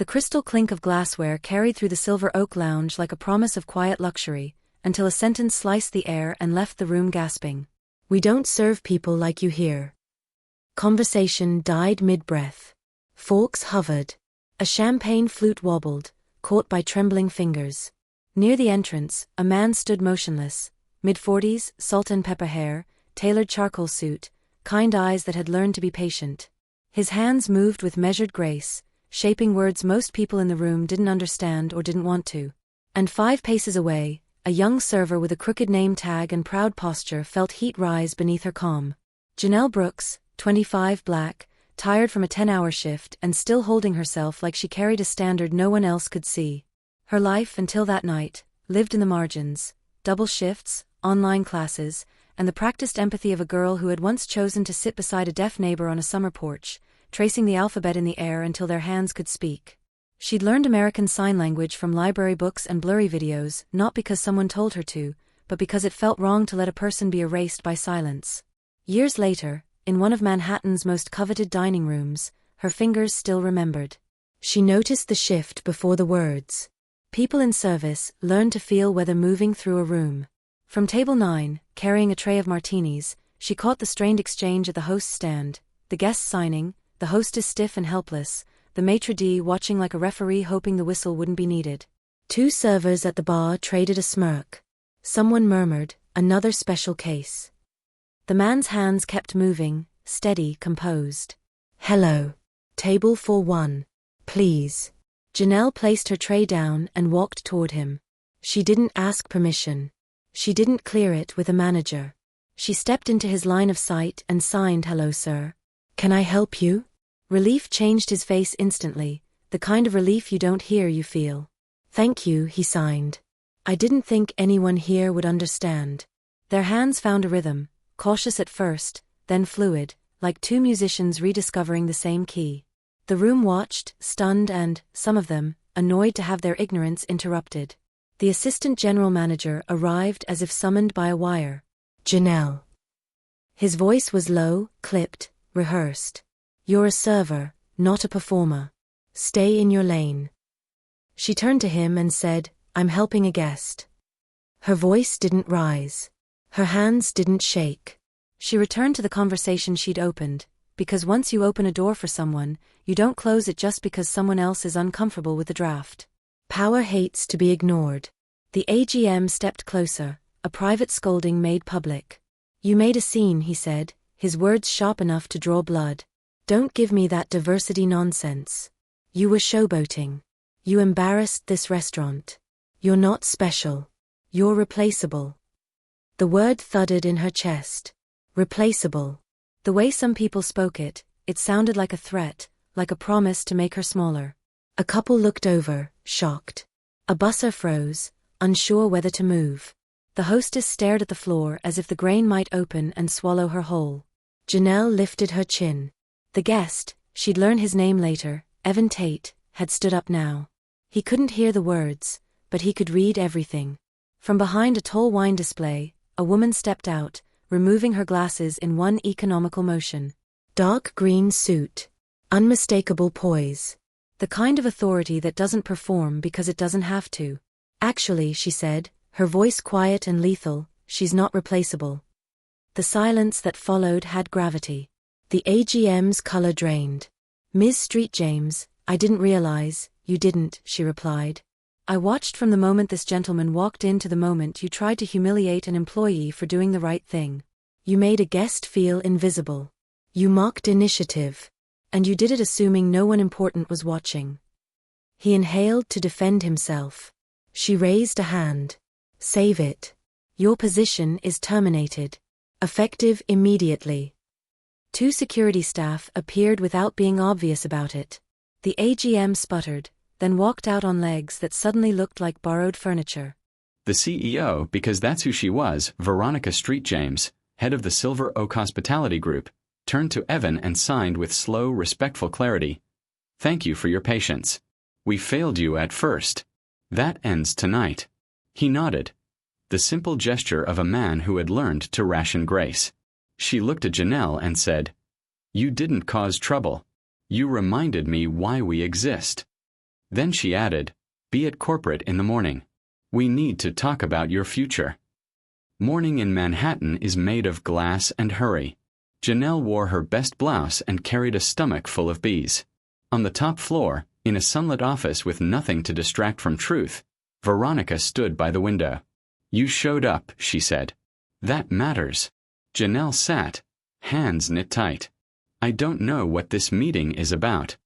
The crystal clink of glassware carried through the silver oak lounge like a promise of quiet luxury, until a sentence sliced the air and left the room gasping. "We don't serve people like you here." Conversation died mid-breath. Forks hovered. A champagne flute wobbled, caught by trembling fingers. Near the entrance, a man stood motionless, mid-40s, salt and pepper hair, tailored charcoal suit, kind eyes that had learned to be patient. His hands moved with measured grace, shaping words most people in the room didn't understand or didn't want to. And 5 paces away, a young server with a crooked name tag and proud posture felt heat rise beneath her calm. Janelle Brooks, 25, black, tired from a 10-hour shift and still holding herself like she carried a standard no one else could see. Her life, until that night, lived in the margins, double shifts, online classes, and the practiced empathy of a girl who had once chosen to sit beside a deaf neighbor on a summer porch, tracing the alphabet in the air until their hands could speak. She'd learned American Sign Language from library books and blurry videos, not because someone told her to, but because it felt wrong to let a person be erased by silence. Years later, in one of Manhattan's most coveted dining rooms, her fingers still remembered. She noticed the shift before the words. People in service learned to feel whether moving through a room. From table 9, carrying a tray of martinis, she caught the strained exchange at the host's stand, the guests signing, the hostess stiff and helpless, the maitre d' watching like a referee hoping the whistle wouldn't be needed. 2 servers at the bar traded a smirk. Someone murmured, "Another special case." The man's hands kept moving, steady, composed. "Hello. Table 41. Please." Janelle placed her tray down and walked toward him. She didn't ask permission. She didn't clear it with a manager. She stepped into his line of sight and signed, "Hello, sir. Can I help you?" Relief changed his face instantly, the kind of relief you don't hear, you feel. "Thank you," he signed. "I didn't think anyone here would understand." Their hands found a rhythm, cautious at first, then fluid, like 2 musicians rediscovering the same key. The room watched, stunned and, some of them, annoyed to have their ignorance interrupted. The assistant general manager arrived as if summoned by a wire. "Janelle." His voice was low, clipped, rehearsed. "You're a server, not a performer. Stay in your lane." She turned to him and said, "I'm helping a guest." Her voice didn't rise. Her hands didn't shake. She returned to the conversation she'd opened, because once you open a door for someone, you don't close it just because someone else is uncomfortable with the draft. Power hates to be ignored. The AGM stepped closer, a private scolding made public. "You made a scene," he said, his words sharp enough to draw blood. "Don't give me that diversity nonsense. You were showboating. You embarrassed this restaurant. You're not special. You're replaceable." The word thudded in her chest. Replaceable. The way some people spoke it, it sounded like a threat, like a promise to make her smaller. A couple looked over, shocked. A busser froze, unsure whether to move. The hostess stared at the floor as if the grain might open and swallow her whole. Janelle lifted her chin. The guest, she'd learn his name later, Evan Tate, had stood up now. He couldn't hear the words, but he could read everything. From behind a tall wine display, a woman stepped out, removing her glasses in one economical motion. Dark green suit. Unmistakable poise. The kind of authority that doesn't perform because it doesn't have to. "Actually," she said, her voice quiet and lethal, "she's not replaceable." The silence that followed had gravity. The AGM's color drained. "Ms. Street James, I didn't realize, you didn't," she replied. "I watched from the moment this gentleman walked in to the moment you tried to humiliate an employee for doing the right thing. You made a guest feel invisible. You mocked initiative. And you did it assuming no one important was watching." He inhaled to defend himself. She raised a hand. "Save it. Your position is terminated. Effective immediately." 2 security staff appeared without being obvious about it. The AGM sputtered, then walked out on legs that suddenly looked like borrowed furniture. The CEO, because that's who she was, Veronica Street James, head of the Silver Oak Hospitality Group, turned to Evan and signed with slow, respectful clarity. "Thank you for your patience. We failed you at first. That ends tonight." He nodded. The simple gesture of a man who had learned to ration grace. She looked at Janelle and said, "You didn't cause trouble. You reminded me why we exist." Then she added, "Be at corporate in the morning. We need to talk about your future." Morning in Manhattan is made of glass and hurry. Janelle wore her best blouse and carried a stomach full of bees. On the top floor, in a sunlit office with nothing to distract from truth, Veronica stood by the window. "You showed up," she said. "That matters." Janelle sat, hands knit tight. "I don't know what this meeting is about."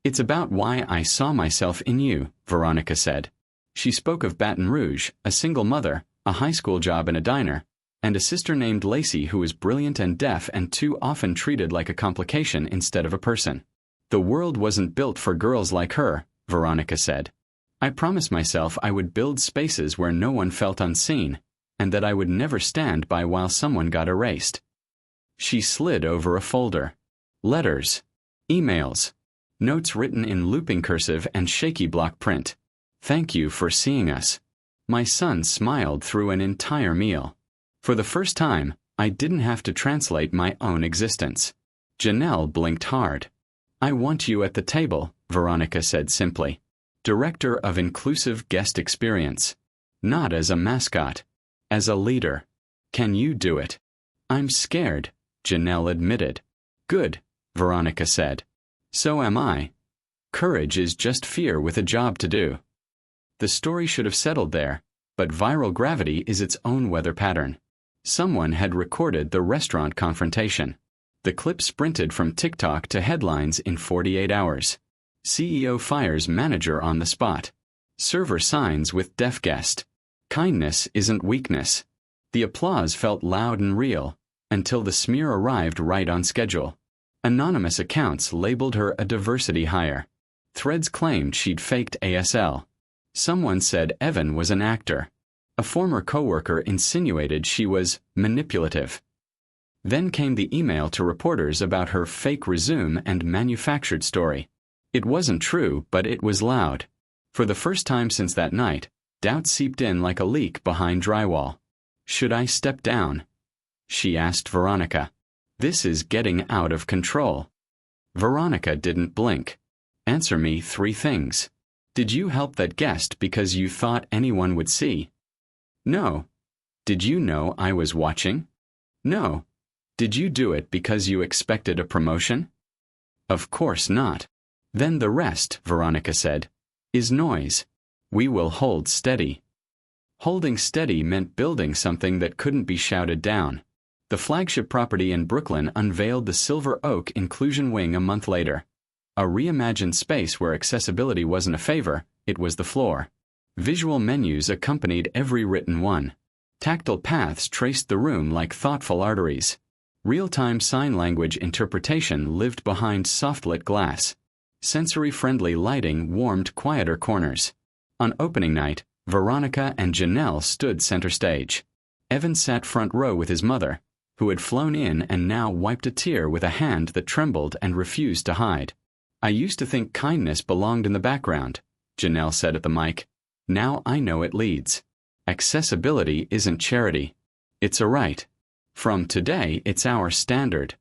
"It's about why I saw myself in you," Veronica said. She spoke of Baton Rouge, a single mother, a high school job in a diner, and a sister named Lacey who was brilliant and deaf and too often treated like a complication instead of a person. "The world wasn't built for girls like her," Veronica said. "I promised myself I would build spaces where no one felt unseen, and that I would never stand by while someone got erased." She slid over a folder. Letters. Emails. Notes written in looping cursive and shaky block print. "Thank you for seeing us." My son smiled through an entire meal. For the first time, I didn't have to translate my own existence. Janelle blinked hard. "I want you at the table," Veronica said simply. "Director of Inclusive Guest Experience. Not as a mascot. As a leader. Can you do it?" "I'm scared," Janelle admitted. "Good," Veronica said. "So am I. Courage is just fear with a job to do." The story should have settled there, but viral gravity is its own weather pattern. Someone had recorded the restaurant confrontation. The clip sprinted from TikTok to headlines in 48 hours. CEO fires manager on the spot. Server signs with deaf guest. Kindness isn't weakness. The applause felt loud and real, until the smear arrived right on schedule. Anonymous accounts labeled her a diversity hire. Threads claimed she'd faked ASL. Someone said Evan was an actor. A former coworker insinuated she was manipulative. Then came the email to reporters about her fake resume and manufactured story. It wasn't true, but it was loud. For the first time since that night, doubt seeped in like a leak behind drywall. "Should I step down?" she asked Veronica. "This is getting out of control." Veronica didn't blink. "Answer me 3 things. Did you help that guest because you thought anyone would see? No. Did you know I was watching? No. Did you do it because you expected a promotion? Of course not. Then the rest, Veronica said, is noise. We will hold steady. Holding steady meant building something that couldn't be shouted down. The flagship property in Brooklyn unveiled the Silver Oak Inclusion Wing a month later. A reimagined space where accessibility wasn't a favor, it was the floor. Visual menus accompanied every written one. Tactile paths traced the room like thoughtful arteries. Real-time sign language interpretation lived behind soft-lit glass. Sensory-friendly lighting warmed quieter corners. On opening night, Veronica and Janelle stood center stage. Evan sat front row with his mother, who had flown in and now wiped a tear with a hand that trembled and refused to hide. "I used to think kindness belonged in the background," Janelle said at the mic. "Now I know it leads. Accessibility isn't charity. It's a right. From today, it's our standard."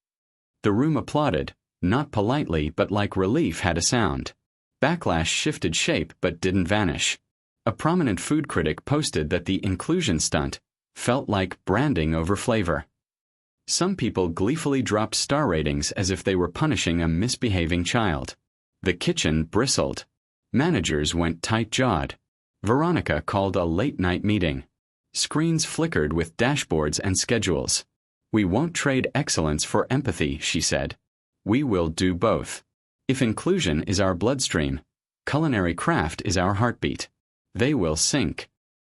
The room applauded, not politely but like relief had a sound. Backlash shifted shape but didn't vanish. A prominent food critic posted that the inclusion stunt felt like branding over flavor. Some people gleefully dropped star ratings as if they were punishing a misbehaving child. The kitchen bristled. Managers went tight-jawed. Veronica called a late-night meeting. Screens flickered with dashboards and schedules. "We won't trade excellence for empathy," she said. "We will do both. If inclusion is our bloodstream, culinary craft is our heartbeat. They will sync."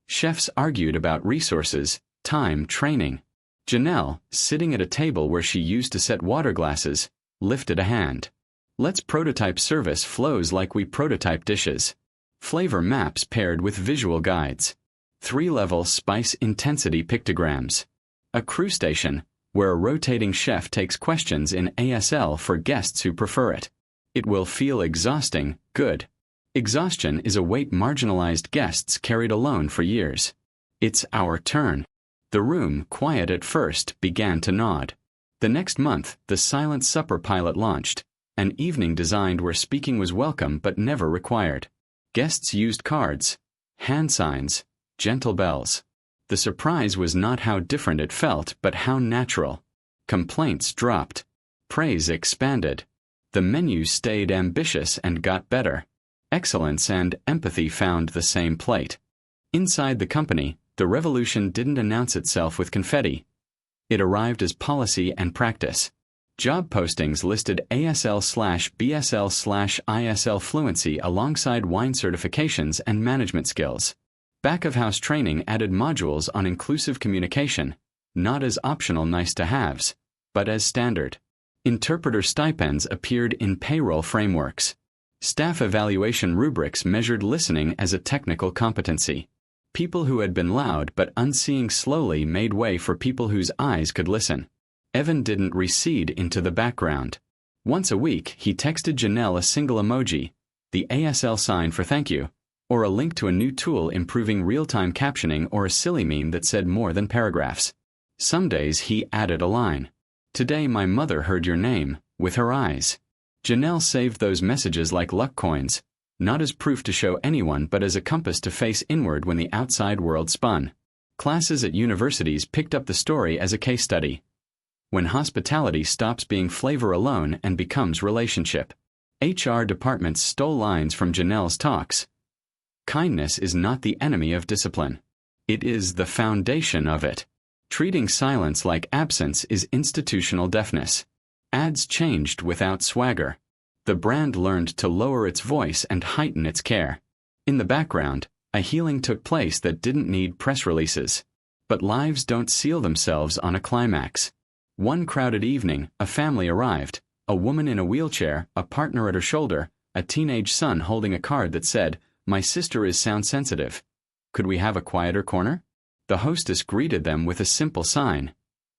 Chefs argued about resources, time, training. Janelle, sitting at a table where she used to set water glasses, lifted a hand. "Let's prototype service flows like we prototype dishes." Flavor maps paired with visual guides. 3-level spice intensity pictograms. A crew station, where a rotating chef takes questions in ASL for guests who prefer it. It will feel exhausting, good. Exhaustion is a weight marginalized guests carried alone for years. It's our turn. The room, quiet at first, began to nod. The next month, the Silent Supper pilot launched, an evening designed where speaking was welcome but never required. Guests used cards, hand signs, gentle bells. The surprise was not how different it felt, but how natural. Complaints dropped. Praise expanded. The menu stayed ambitious and got better. Excellence and empathy found the same plate. Inside the company, the revolution didn't announce itself with confetti. It arrived as policy and practice. Job postings listed ASL/BSL/ISL fluency alongside wine certifications and management skills. Back-of-house training added modules on inclusive communication, not as optional nice-to-haves, but as standard. Interpreter stipends appeared in payroll frameworks. Staff evaluation rubrics measured listening as a technical competency. People who had been loud but unseeing slowly made way for people whose eyes could listen. Evan didn't recede into the background. Once a week, he texted Janelle a single emoji, the ASL sign for thank you, or a link to a new tool improving real-time captioning or a silly meme that said more than paragraphs. Some days he added a line. Today my mother heard your name, with her eyes. Janelle saved those messages like luck coins, not as proof to show anyone but as a compass to face inward when the outside world spun. Classes at universities picked up the story as a case study. When hospitality stops being flavor alone and becomes relationship. HR departments stole lines from Janelle's talks. Kindness is not the enemy of discipline. It is the foundation of it. Treating silence like absence is institutional deafness. Ads changed without swagger. The brand learned to lower its voice and heighten its care. In the background, a healing took place that didn't need press releases. But lives don't seal themselves on a climax. One crowded evening, a family arrived, a woman in a wheelchair, a partner at her shoulder, a teenage son holding a card that said, "My sister is sound sensitive. Could we have a quieter corner?" The hostess greeted them with a simple sign,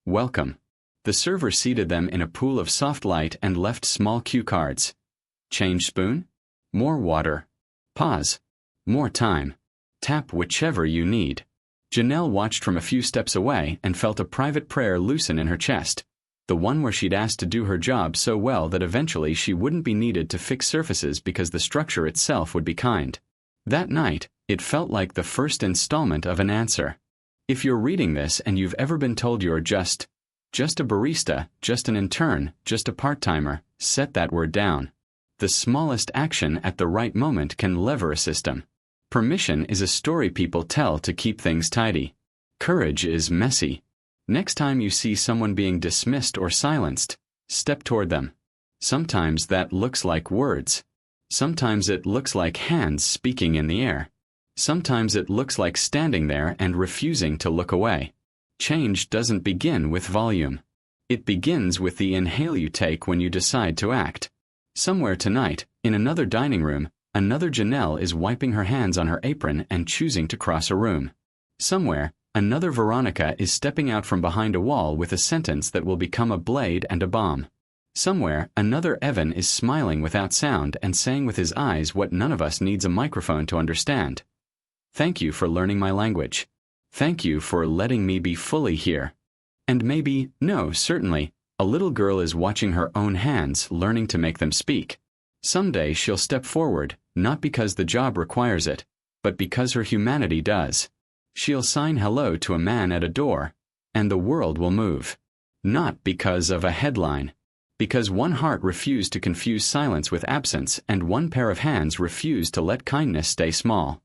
"Welcome." The server seated them in a pool of soft light and left small cue cards. Change spoon? More water. Pause. More time. Tap whichever you need. Janelle watched from a few steps away and felt a private prayer loosen in her chest, the one where she'd asked to do her job so well that eventually she wouldn't be needed to fix surfaces because the structure itself would be kind. That night, it felt like the first installment of an answer. If you're reading this and you've ever been told you're just a barista, just an intern, just a part-timer, set that word down. The smallest action at the right moment can lever a system. Permission is a story people tell to keep things tidy. Courage is messy. Next time you see someone being dismissed or silenced, step toward them. Sometimes that looks like words. Sometimes it looks like hands speaking in the air. Sometimes it looks like standing there and refusing to look away. Change doesn't begin with volume. It begins with the inhale you take when you decide to act. Somewhere tonight, in another dining room, another Janelle is wiping her hands on her apron and choosing to cross a room. Somewhere, another Veronica is stepping out from behind a wall with a sentence that will become a blade and a bomb. Somewhere, another Evan is smiling without sound and saying with his eyes what none of us needs a microphone to understand. Thank you for learning my language. Thank you for letting me be fully here. And maybe, no, certainly, a little girl is watching her own hands, learning to make them speak. Someday she'll step forward, not because the job requires it, but because her humanity does. She'll sign hello to a man at a door, and the world will move. Not because of a headline. Because one heart refused to confuse silence with absence and one pair of hands refused to let kindness stay small.